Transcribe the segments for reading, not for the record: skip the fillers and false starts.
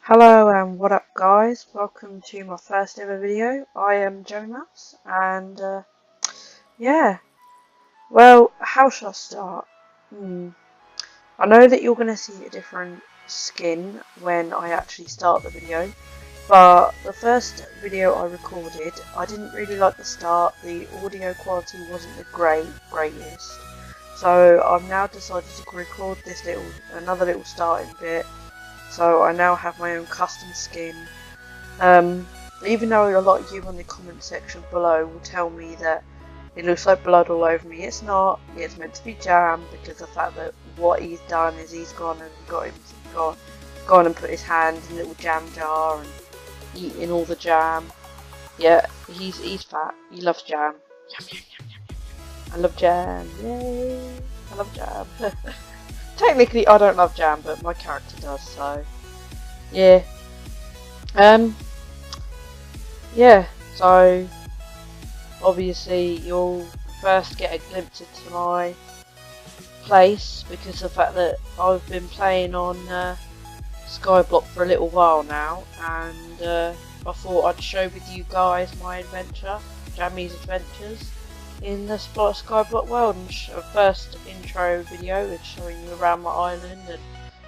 Hello and what up guys, welcome to my first ever video. I am Jammy and yeah, well how should I start? I know that you're going to see a different skin when I actually start the video, but the first video I recorded, I didn't really like the start. The audio quality wasn't the greatest, so I've now decided to record this another little starting bit. So I now have my own custom skin. Even though a lot of you on the comment section below will tell me that it looks like blood all over me, it's not. It's meant to be jam, because the fact that what he's done is he's gone and gone and put his hand in a little jam jar and eating all the jam. Yeah, he's fat. He loves jam. Yum, yum, yum, yum, yum. I love jam. Yay! I love jam. Technically, I don't love jam, but my character does, so yeah. Yeah. So obviously, you'll first get a glimpse into my place because of the fact that I've been playing on Skyblock for a little while now, and I thought I'd share with you guys my adventure, Jammy's adventures in the Skyblock world, and a first intro video is showing you around my island and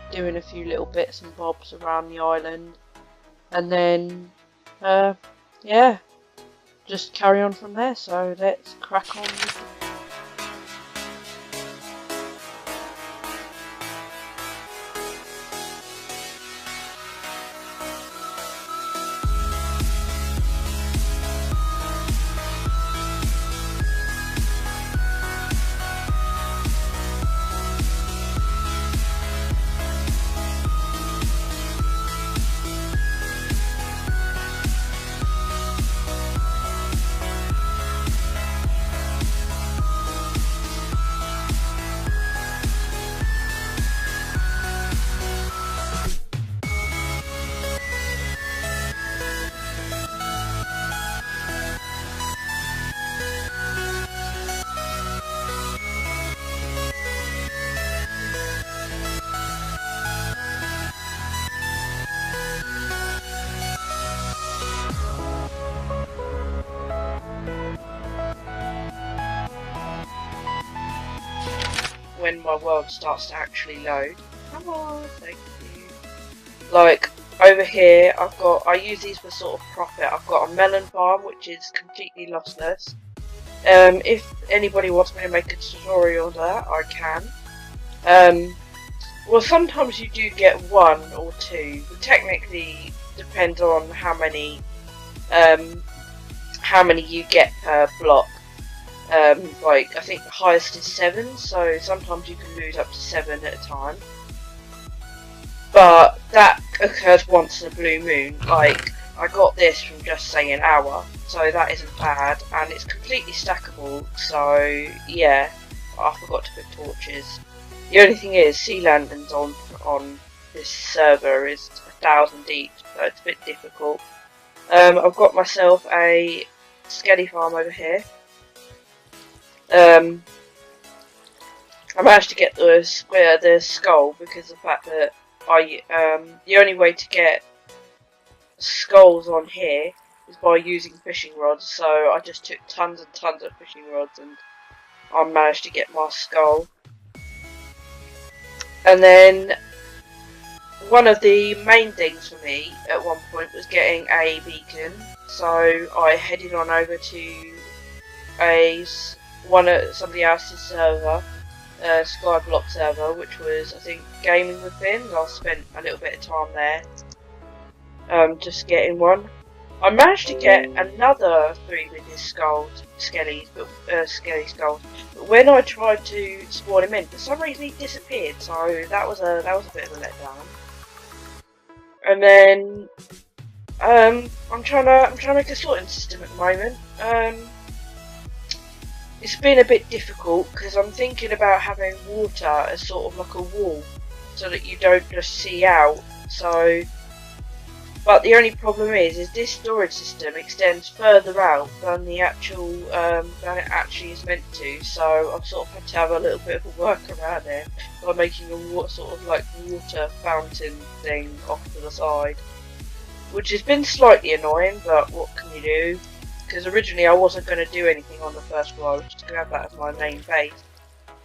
doing a few little bits and bobs around the island, and then yeah, just carry on from there. So let's crack on with when my world starts to actually load. Come on, thank you. Like over here, I use these for sort of profit. I've got a melon farm which is completely lossless. If anybody wants me to make a tutorial on that, I can. Well, sometimes you do get one or two, but technically depends on how many you get per block. Like I think the highest is 7, so sometimes you can lose up to 7 at a time. But that occurs once in a blue moon. Like I got this from just say an hour, so that isn't bad, and it's completely stackable. So yeah, I forgot to put torches. The only thing is, sea lanterns on this server is 1,000 each, so it's a bit difficult. I've got myself a skelly farm over here. I managed to get the skull because of the fact that the only way to get skulls on here is by using fishing rods. So I just took tons and tons of fishing rods, and I managed to get my skull. And then one of the main things for me at one point was getting a beacon, so I headed on over to somebody else's server, Skyblock server, which was I think Gaming with Fins. I spent a little bit of time there, just getting one. I managed to get another 3 with his skelly skulls, but when I tried to spawn him in, for some reason he disappeared. So that was a bit of a letdown. And then I'm trying to make a sorting system at the moment. It's been a bit difficult because I'm thinking about having water as sort of like a wall, so that you don't just see out. So But the only problem is this storage system extends further out than the actual than it actually is meant to. So I've sort of had to have a little bit of a workaround there by making a sort of like water fountain thing off to the side, which has been slightly annoying. But what can you do? Because originally I wasn't going to do anything on the first floor. I was just going to have that as my main base.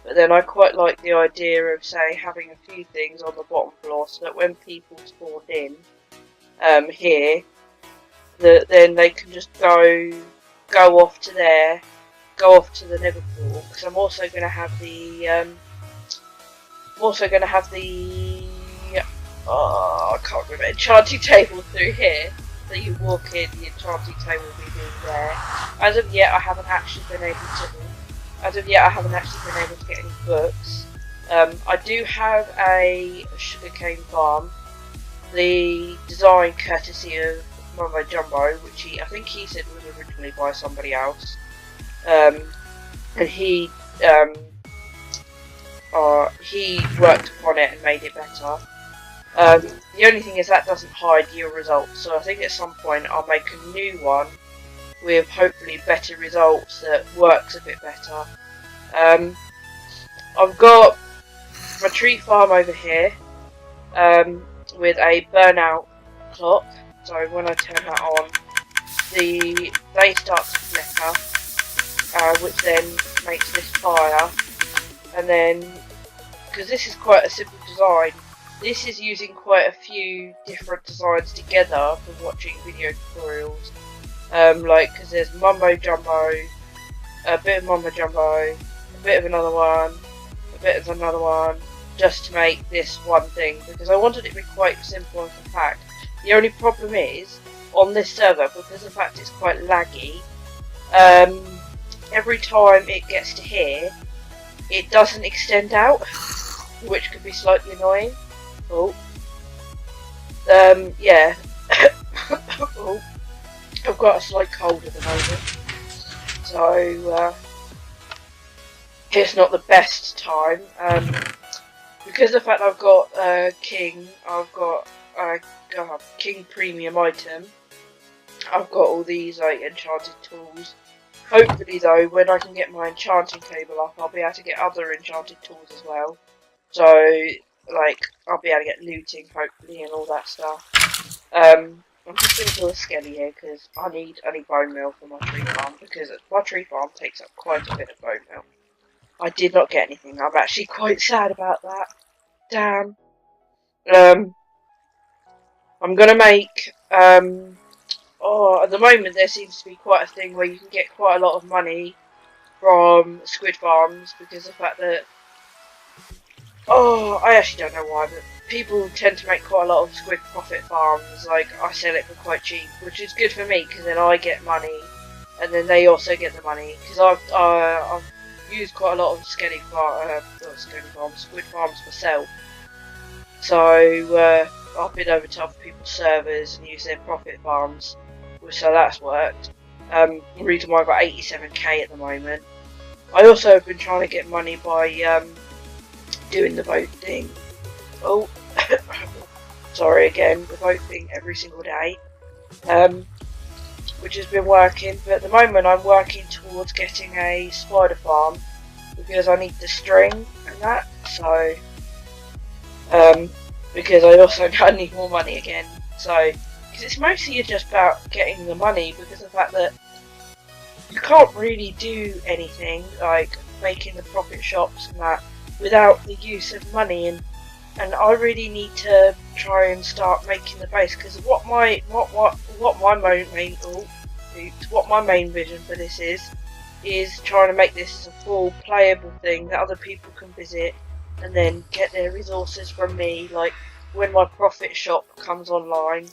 But then I quite like the idea of, say, having a few things on the bottom floor so that when people spawned in here, then they can just go off to there, go off to the nether floor. Because I'm also going to have the I can't remember, enchanting table through here. So you walk in, the enchanting table will be there. As of yet, I haven't actually been able to get any books. I do have a sugarcane farm. The design courtesy of Mumbo Jumbo, which I think he said was originally by somebody else. And he worked upon it and made it better. The only thing is that doesn't hide your results, so I think at some point I'll make a new one with hopefully better results that works a bit better. I've got my tree farm over here with a burnout clock, so when I turn that on, they start to flicker, which then makes this fire. And then, because this is quite a simple design, this is using quite a few different designs together from watching video tutorials. Like, because there's Mumbo Jumbo, a bit of Mumbo Jumbo, a bit of another one, a bit of another one, just to make this one thing, because I wanted it to be quite simple and compact. The only problem is, on this server, because of the fact it's quite laggy, every time it gets to here, it doesn't extend out, which could be slightly annoying. Oh. Yeah. Oh. I've got a slight cold at the moment, so it's not the best time. Because of the fact I've got King, I've got King Premium item. I've got all these like enchanted tools. Hopefully though, when I can get my enchanting table up, I'll be able to get other enchanted tools as well. So like I'll be able to get looting hopefully and all that stuff. I'm just going to do a skelly here because I need bone meal for my tree farm, because my tree farm takes up quite a bit of bone meal. I did not get anything. I'm actually quite sad about that. Damn. I'm going to make, at the moment there seems to be quite a thing where you can get quite a lot of money from squid farms, because of the fact that, I actually don't know why, but people tend to make quite a lot of squid profit farms. Like, I sell it for quite cheap, which is good for me, because then I get money, and then they also get the money, because I've used quite a lot of squid farms myself. So, I've been over to other people's servers and used their profit farms, so that's worked. The reason why I've got 87k at the moment. I also have been trying to get money by doing the vote thing. Oh, sorry again, the vote thing every single day, which has been working. But at the moment I'm working towards getting a spider farm, because I need the string and that, so because I also need more money again. So, because it's mostly just about getting the money, because of the fact that you can't really do anything like making the profit shops and that without the use of money, and I really need to try and start making the base, because what my main vision for this is trying to make this a full playable thing that other people can visit and then get their resources from me. Like when my profit shop comes online,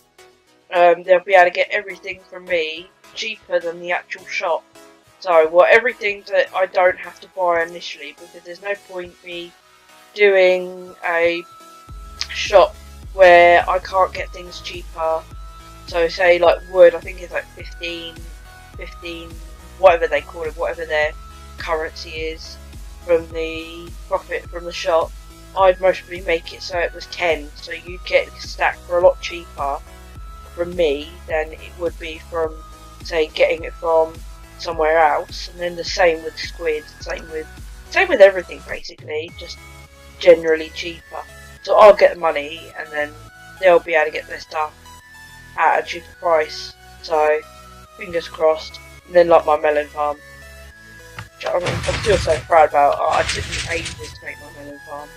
they'll be able to get everything from me cheaper than the actual shop. So everything that I don't have to buy initially, because there's no point me doing a shop where I can't get things cheaper. So say like wood, I think it's like 15, whatever they call it, whatever their currency is from the profit from the shop. I'd mostly make it so it was 10, so you'd get a stack for a lot cheaper from me than it would be from, say, getting it from somewhere else. And then the same with squid, same with everything basically, just generally cheaper. So I'll get the money, and then they'll be able to get their stuff at a cheaper price. So fingers crossed. And then like my melon farm, I'm still so proud about. I took me ages to make my melon farm.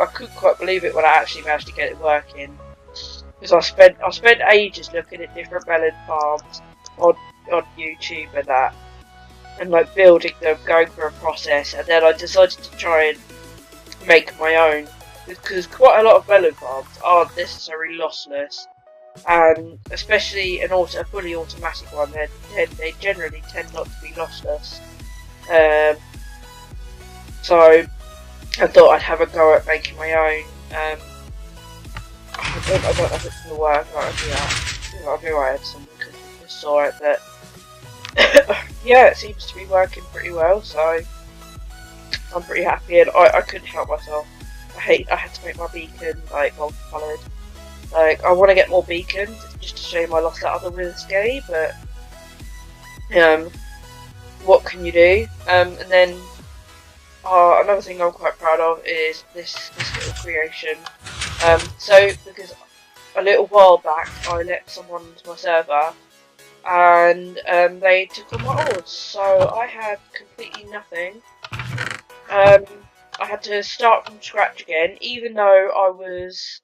I couldn't quite believe it when I actually managed to get it working. Because I spent ages looking at different melon farms on YouTube and that, and like building them, going through a process, and then I decided to try and make my own, because quite a lot of melon farms aren't necessarily lossless, and especially a fully automatic one, they generally tend not to be lossless. So I thought I'd have a go at making my own. I don't know if it's going to work. I knew I had some because I just saw it, but yeah, it seems to be working pretty well, so I'm pretty happy, and I couldn't help myself. I had to make my beacon like multicoloured. Like, I want to get more beacons. It's just a shame I lost that other with escape, but what can you do? And then another thing I'm quite proud of is this little creation. So because a little while back I let someone into my server, and they took all my ores, so I had completely nothing. I had to start from scratch again, even though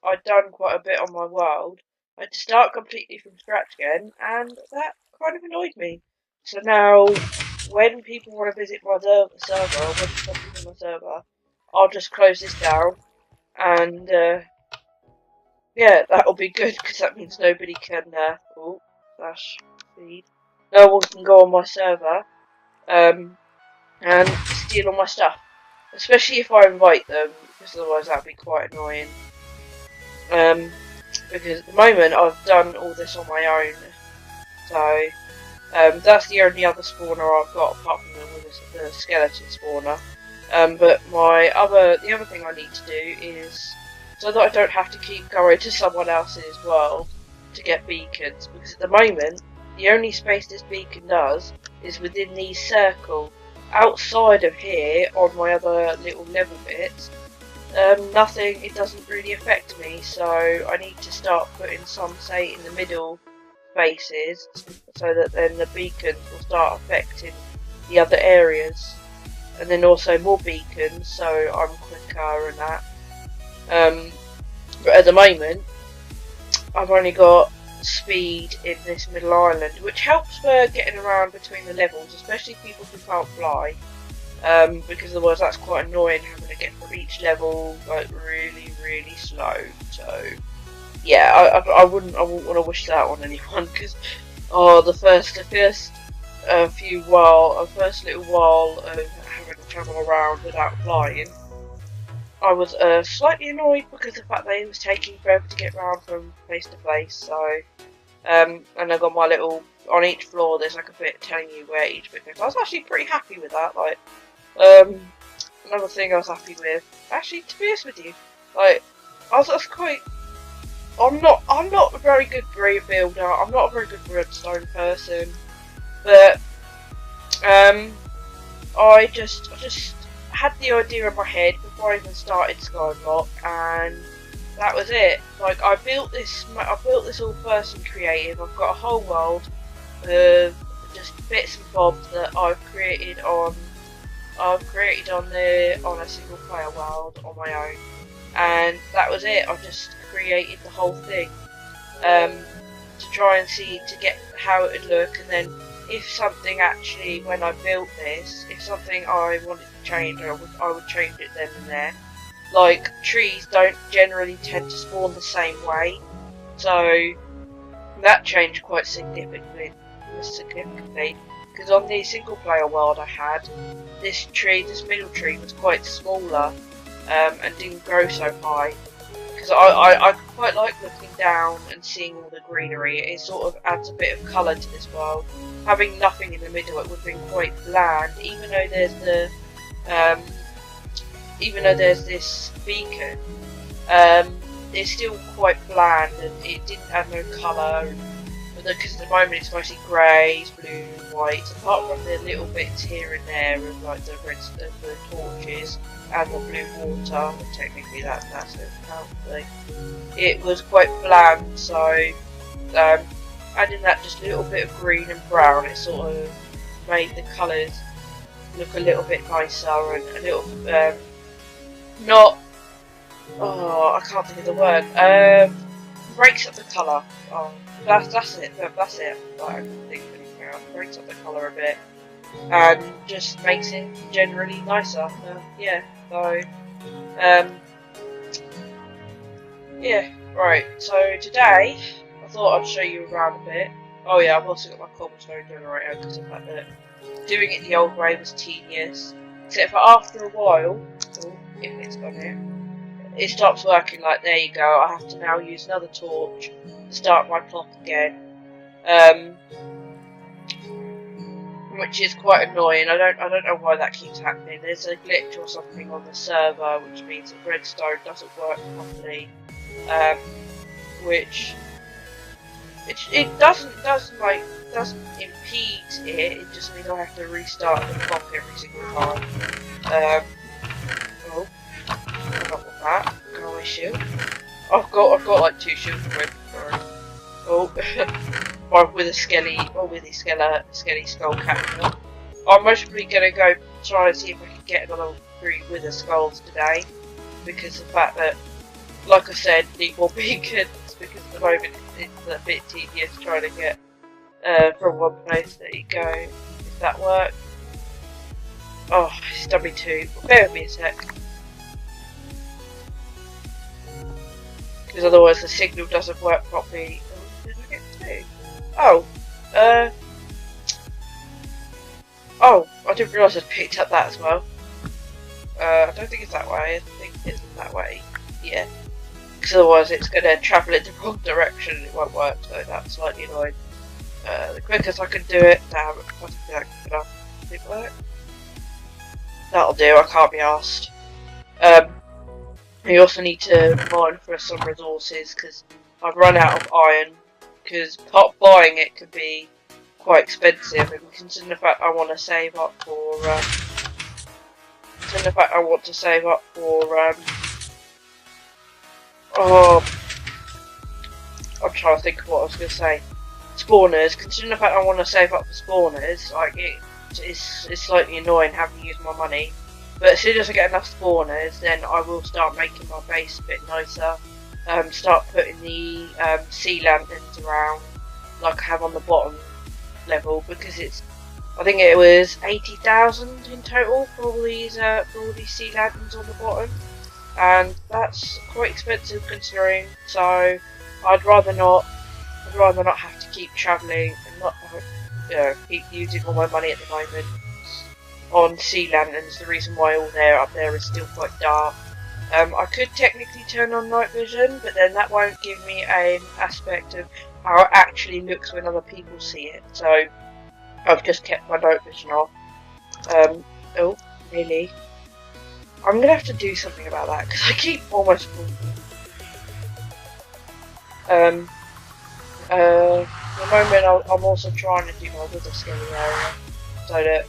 I'd done quite a bit on my world. I had to start completely from scratch again, and that kind of annoyed me. So now, when people want to visit my server, or when something's on my server, I'll just close this down, and yeah, that'll be good, because that means nobody can, /feed, no one can go on my server, and steal all my stuff. Especially if I invite them, because otherwise that'd be quite annoying. Because at the moment I've done all this on my own, so that's the only other spawner I've got apart from the skeleton spawner. But the other thing I need to do is, so that I don't have to keep going to someone else's world to get beacons, because at the moment the only space this beacon does is within these circles. Outside of here, on my other little level bits, nothing, it doesn't really affect me, so I need to start putting some, say, in the middle spaces, so that then the beacons will start affecting the other areas, and then also more beacons, so I'm quicker and that. But at the moment, I've only got speed in this middle island, which helps for getting around between the levels, especially people who can't fly, because otherwise that's quite annoying having to get from each level like really slow. So yeah, I wouldn't want to wish that on anyone, because the first little while of having to travel around without flying, I was slightly annoyed because of the fact that it was taking forever to get around from place to place. So, and I got my little, on each floor there's like a bit telling you where each bit goes. I was actually pretty happy with that. Like, another thing I was happy with, actually, to be honest with you, like, I was quite. I'm not a very good brick builder. I'm not a very good redstone person, but I just had the idea in my head before I even started Skyblock, and that was it. Like, I built this all first in creative. I've got a whole world of just bits and bobs that I've created on a single player world on my own, and that was it. I just created the whole thing to try and see, to get how it would look, and then if something actually, when I built this, if something I wanted to change, I would change it then and there. Like, trees don't generally tend to spawn the same way, so that changed quite significantly, because on the single player world I had, this middle tree was quite smaller, and didn't grow so high. Because I quite like looking down and seeing all the greenery. It sort of adds a bit of colour to this world. Having nothing in the middle, it would have been quite bland. Even though there's this beacon, it's still quite bland, and it didn't have no colour. Because at the moment it's mostly greys, blue, white, apart from the little bits here and there of like the torches and the blue water. Technically that's a count thing. It was quite bland, so adding that just a little bit of green and brown, it sort of made the colours look a little bit nicer and a little not. Oh, I can't think of the word. Breaks up the colour. Oh, that's it. That's it. I can think of anything else. Breaks up the colour a bit and just makes it generally nicer. Yeah. So, yeah. Right. So today, I thought I'd show you around a bit. Oh yeah, I've also got my cobblestone generator because of the fact that doing it the old way was tedious. Except for after a while, if it's gone here, it stops working. Like, there you go. I have to now use another torch to start my clock again, which is quite annoying. I don't know why that keeps happening. There's a glitch or something on the server, which means that redstone doesn't work properly, which it doesn't impede it. It just means I have to restart the clock every single time. Oh. I don't want that. Go away, shield. I've got like 2 shields with. Oh, one with a skelly skull capture. I'm mostly gonna go try and see if I can get another 3 wither skulls today, because of the fact that, like I said, need more beacons. Because at the moment it's a bit tedious trying to get from one place. There you go. If that works. Oh, it's done me too. Bear with me a sec. Because otherwise the signal doesn't work properly. Oh, did I get 2? Oh, oh, I didn't realise I'd picked up that as well. I don't think it's that way. I think it's that way. Yeah. Because otherwise it's going to travel in the wrong direction and it won't work. So that's slightly annoying. The quickest I can do it. Damn, I don't think that quick enough. Did it work? That'll do. I can't be asked. You also need to mine for some resources because I've run out of iron. Because buying it could be quite expensive, and considering the fact I want to save up for, oh, I'm trying to think of what I was going to say. Spawners. Considering the fact I want to save up for spawners, like it's slightly annoying having to use my money. But as soon as I get enough spawners, then I will start making my base a bit nicer. Start putting the sea lanterns around, like I have on the bottom level, because I think it was 80,000 in total for all these sea lanterns on the bottom, and that's quite expensive considering. So I'd rather not have to keep travelling and not keep using all my money at the moment on sea lanterns. The reason why all up there is still quite dark. I could technically turn on night vision, but then that won't give me an aspect of how it actually looks when other people see it. So I've just kept my night vision off. Oh, really? I'm going to have to do something about that, because I keep almost falling. At the moment I'm also trying to do my wither skelly area, so that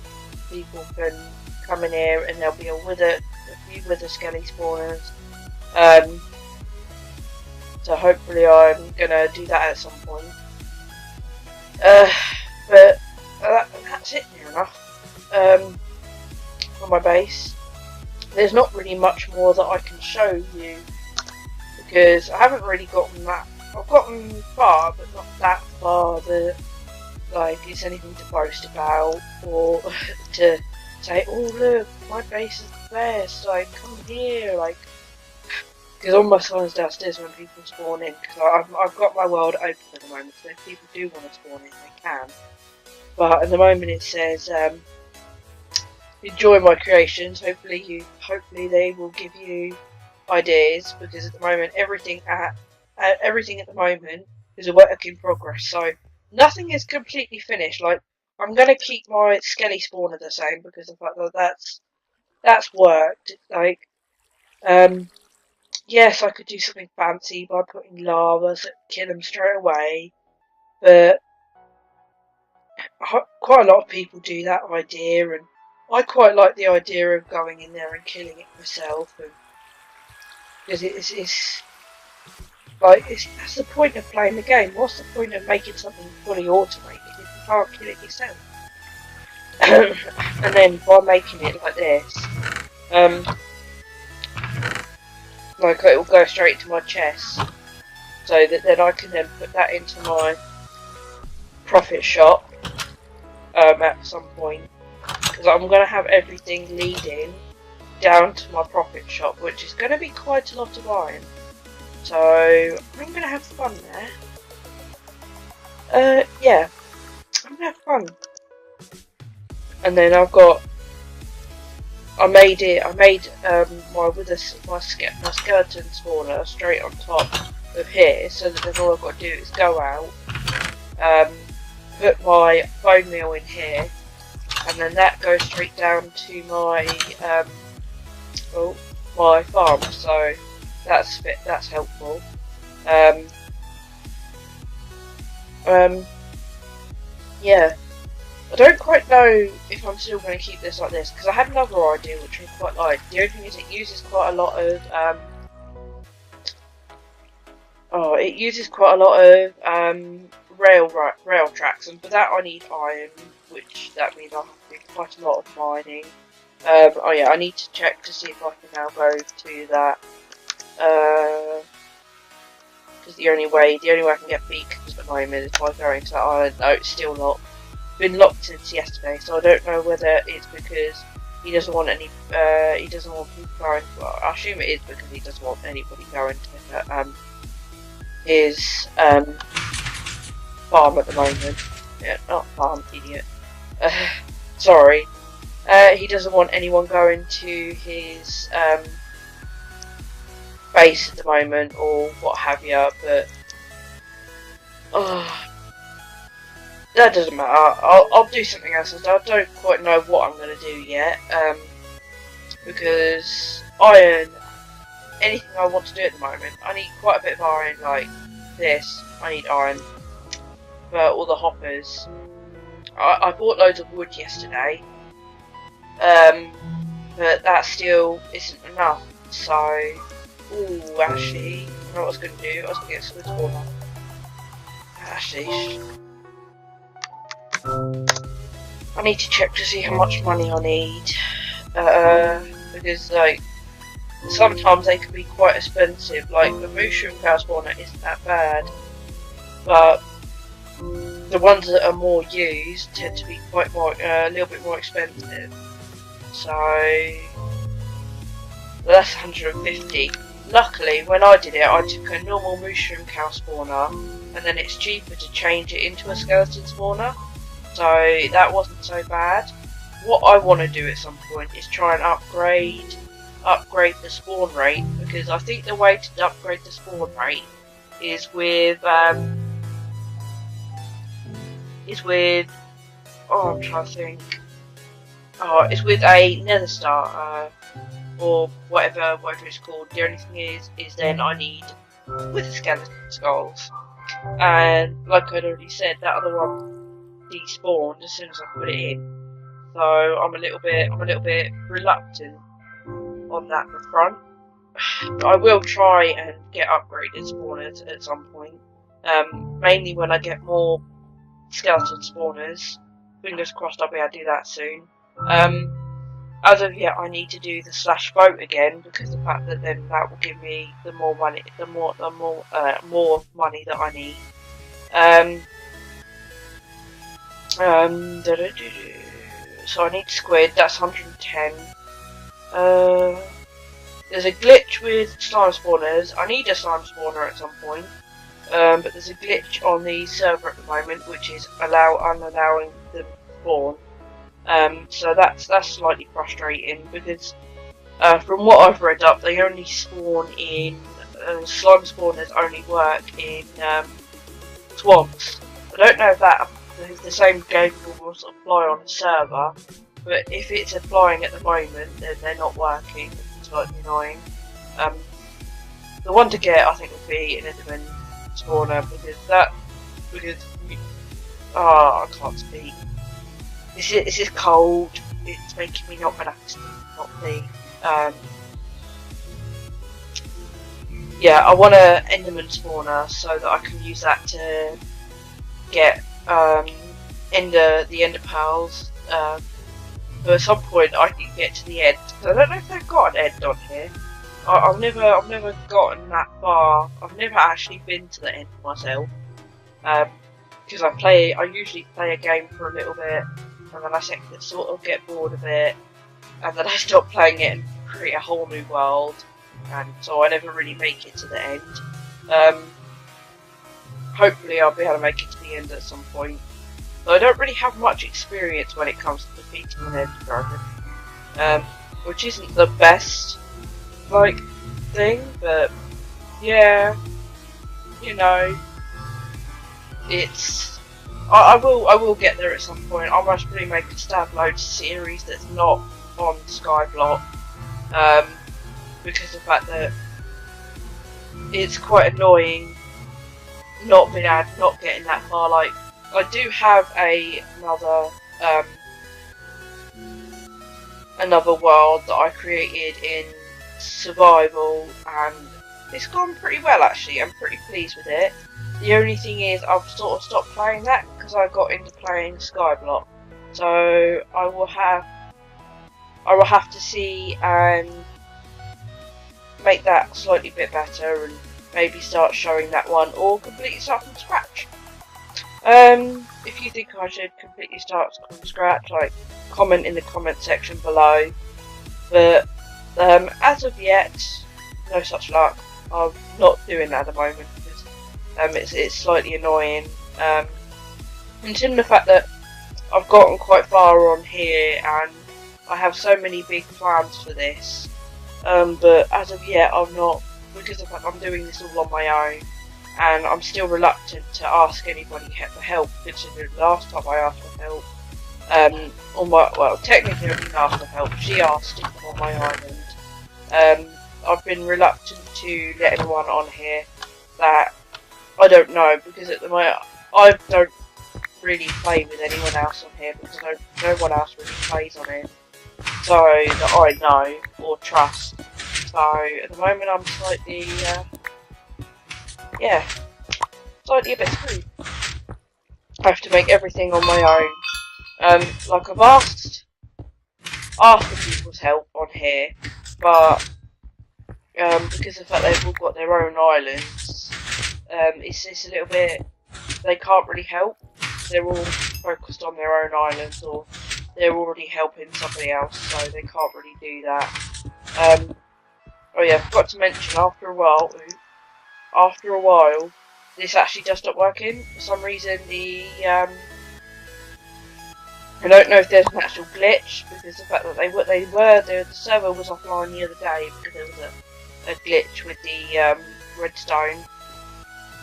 people can come in here and there'll be a few wither skelly spawners. So hopefully I'm gonna do that at some point. But that's it near enough. On my base, there's not really much more that I can show you, because I haven't really gotten that. I've gotten far, but not that far that like it's anything to boast about, or to say, oh look, my base is the best, like come here, like, because all my signs downstairs when people spawn in, because I've got my world open at the moment, so if people do want to spawn in, they can. But at the moment it says, enjoy my creations. Hopefully they will give you ideas, because at the moment everything at the moment is a work in progress. So nothing is completely finished. Like, I'm gonna keep my skelly spawner the same, because of the fact that that's worked. Like, yes, I could do something fancy by putting lavas that kill them straight away, but quite a lot of people do that idea, and I quite like the idea of going in there and killing it myself, and because it's like that's the point of playing the game. What's the point of making something fully automated if you can't kill it yourself? And then by making it like this, like it will go straight to my chest, so that then I can then put that into my profit shop at some point, because I'm going to have everything leading down to my profit shop, which is going to be quite a lot of iron. So I'm going to have fun there. Yeah, I'm going to have fun. And then I made my skeleton spawner straight on top of here, so that then all I've got to do is go out, put my bone meal in here, and then that goes straight down to my my farm. So that's helpful. Yeah. I don't quite know if I'm still going to keep this like this, because I had another idea which I quite like. The only thing is it uses quite a lot of rail tracks, and for that I need iron, which that means I have to do quite a lot of mining. Oh yeah, I need to check to see if I can now go to that. Because the only way I can get beacons at the moment is by going to that island. No, it's still locked. Been locked since yesterday, so I don't know whether it's because he doesn't want people going. Well, I assume it is because he doesn't want anybody going to his farm at the moment. Yeah, not farm, idiot. Sorry. He doesn't want anyone going to his base at the moment, or what have you. But that doesn't matter. I'll do something else. I don't quite know what I'm going to do yet. Because iron, anything I want to do at the moment, I need quite a bit of iron. Like this, I need iron for all the hoppers. I bought loads of wood yesterday, but that still isn't enough. So, actually, I know what I was going to do. I was going to get some water. Actually, I need to check to see how much money I need, because like sometimes they can be quite expensive. Like the mushroom cow spawner isn't that bad, but the ones that are more used tend to be quite a little bit more expensive. So that's 150. Luckily, when I did it, I took a normal mushroom cow spawner, and then it's cheaper to change it into a skeleton spawner. So that wasn't so bad. What I want to do at some point is try and upgrade the spawn rate, because I think the way to upgrade the spawn rate is with I'm trying to think. It's with a nether star, or whatever it's called. The only thing is then I need with the skeleton skulls, and like I'd already said, that other one despawned as soon as I put it in. So I'm a little bit reluctant on that front. But I will try and get upgraded spawners at some point. Mainly when I get more skeleton spawners. Fingers crossed I'll be able to do that soon. As of yet, I need to do the /vote again, because the fact that then that will give me the more money, more money that I need. So I need squid. That's 110. There's a glitch with slime spawners. I need a slime spawner at some point. But there's a glitch on the server at the moment, which is unallowing them to spawn. So that's slightly frustrating, because from what I've read up, they only spawn in slime spawners only work in swamps. I don't know if that the same game will apply on the server, but if it's applying at the moment, then they're not working, which is slightly annoying. the one to get I think would be an Enderman spawner because I can't speak. This is cold. It's making me not relaxed, not me. Yeah, I want an Enderman spawner so that I can use that to get the Ender Pearls. But at some point I can get to the end. I don't know if they've got an end on here. I've never gotten that far. I've never actually been to the end myself. Because I usually play a game for a little bit, and then I sort of get bored of it, and then I stop playing it and create a whole new world, and so I never really make it to the end. Hopefully I'll be able to make it to the end at some point. So I don't really have much experience when it comes to defeating an Ender Dragon, which isn't the best thing, but yeah, you know, I will get there at some point. I must really make a standalone series that's not on Skyblock, because of the fact that it's quite annoying not getting that far. I do have another world that I created in survival, and it's gone pretty well actually. I'm pretty pleased with it. The only thing is I've sort of stopped playing that because I got into playing Skyblock. So I will have to see and make that slightly bit better, and maybe start showing that one, or completely start from scratch. If you think I should completely start from scratch, comment in the comment section below. But as of yet, no such luck. I'm not doing that at the moment because it's slightly annoying. Considering the fact that I've gotten quite far on here and I have so many big plans for this, but as of yet I'm not, because of the fact I'm doing this all on my own, and I'm still reluctant to ask anybody for help, considering last time I asked for help, technically I didn't ask for help, she asked to come on my island. I've been reluctant to let anyone on here that I don't know, because at the moment I don't really play with anyone else on here, because no one else really plays on it, so that I know or trust. So at the moment I'm slightly, slightly a bit screwed. I have to make everything on my own. I've asked for people's help on here, but because of the fact they've all got their own islands, it's just a little bit, they can't really help. They're all focused on their own islands, or they're already helping somebody else, so they can't really do that. Oh yeah, I forgot to mention, after a while, this actually does stop working. For some reason, I don't know if there's an actual glitch, because the fact that the server was offline the other day because there was a glitch with the redstone.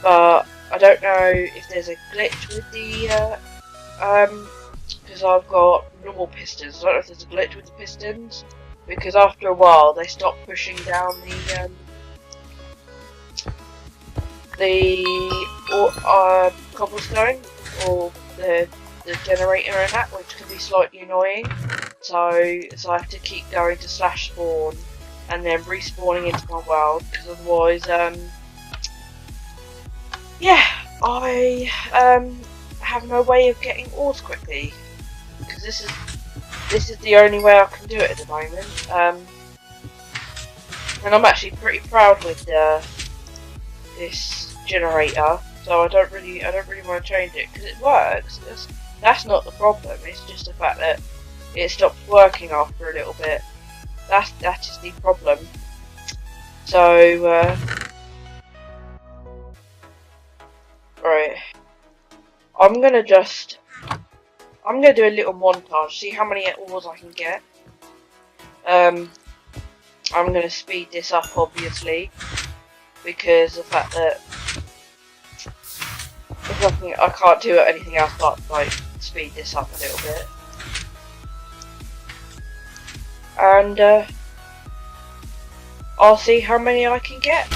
But I don't know if there's a glitch with the because I've got normal pistons. I don't know if there's a glitch with the pistons, because after a while they stop pushing down the cobblestone or the generator and that, which can be slightly annoying. So I have to keep going to /spawn and then respawning into my world, because otherwise, I have no way of getting ores quickly, because this is the only way I can do it at the moment. And I'm actually pretty proud with this generator, so I don't really want to change it, because it works. That's not the problem. It's just the fact that it stops working after a little bit. That is the problem. So right, I'm gonna do a little montage, see how many ores I can get. I'm gonna speed this up, obviously, because the fact that I can't do anything else but speed this up a little bit. And I'll see how many I can get.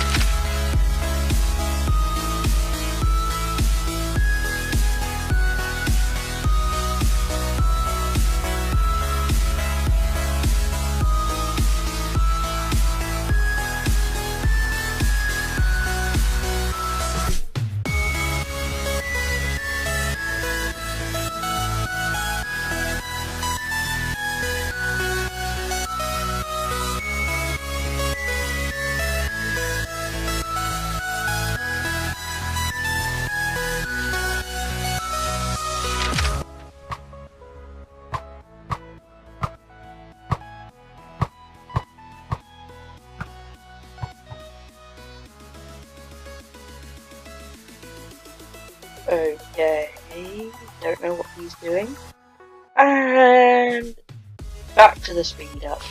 Okay, don't know what he's doing. And back to the speed up.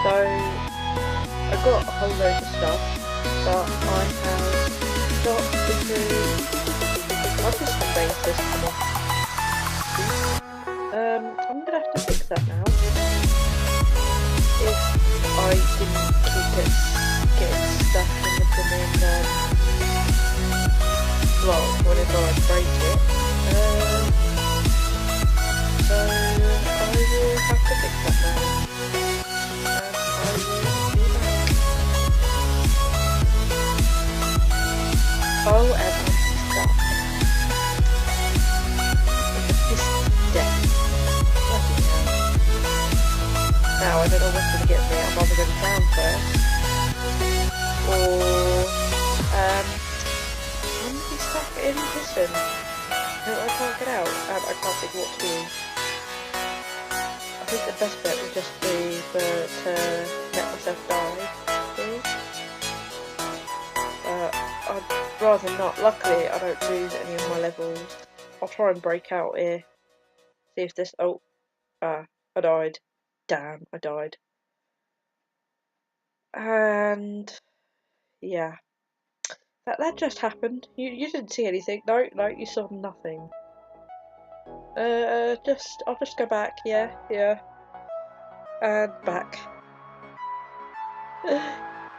So I got a whole load of stuff, but I have stopped because my piston base has come off. I'm gonna have to fix that now. If I didn't keep it getting stuck in the blooming block whenever I break it. So I will have to fix that now. Oh, and I'm stuck in the piston deck. Bloody hell. Now I don't know what's going to get me. I'm either going down first, or I'm going to be stuck in piston. No, I can't get out. I can't think what to do. I think the best bet would just be to let myself die. I rather not. Luckily, I don't lose any of my levels. I'll try and break out here. See if this. Oh, I died. Damn, I died. And yeah, that just happened. You didn't see anything. No, you saw nothing. I'll just go back. Yeah, and back.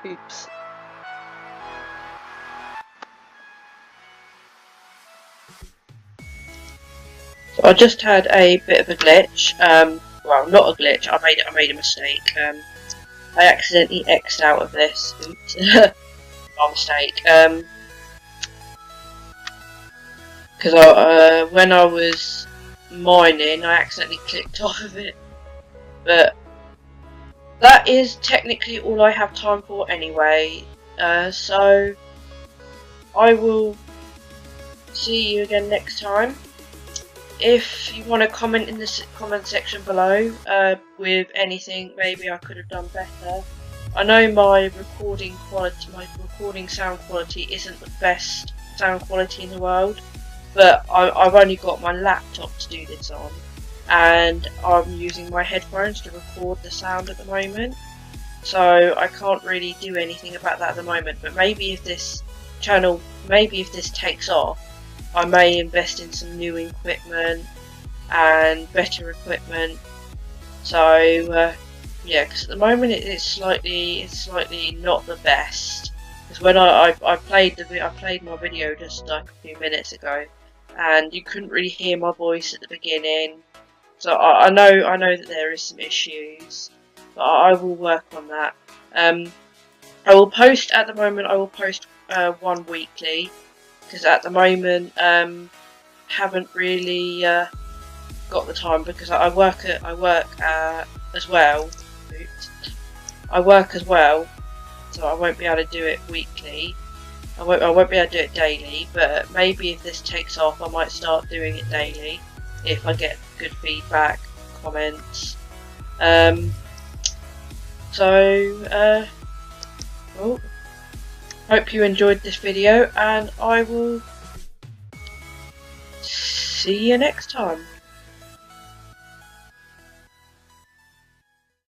Oops. So I just had a bit of a glitch. Well, not a glitch. I made a mistake. I accidentally X'd out of this. Oops. My mistake. Because when I was mining, I accidentally clicked off of it. But that is technically all I have time for anyway. So I will see you again next time. If you want to comment in the comment section below with anything maybe I could have done better. I know my recording sound quality isn't the best sound quality in the world, but I've only got my laptop to do this on, and I'm using my headphones to record the sound at the moment, so I can't really do anything about that at the moment. But maybe if this takes off, I may invest in some new equipment and better equipment. So yeah, because at the moment it's slightly not the best. Because when I played my video just like a few minutes ago, and you couldn't really hear my voice at the beginning. So I know that there is some issues, but I will work on that. I will post at the moment. I will post one weekly. Because at the moment, haven't really got the time, because I work as well. Oops. I work as well, so I won't be able to do it weekly. I won't be able to do it daily. But maybe if this takes off, I might start doing it daily if I get good feedback, comments. Oh. Hope you enjoyed this video, and I will see you next time.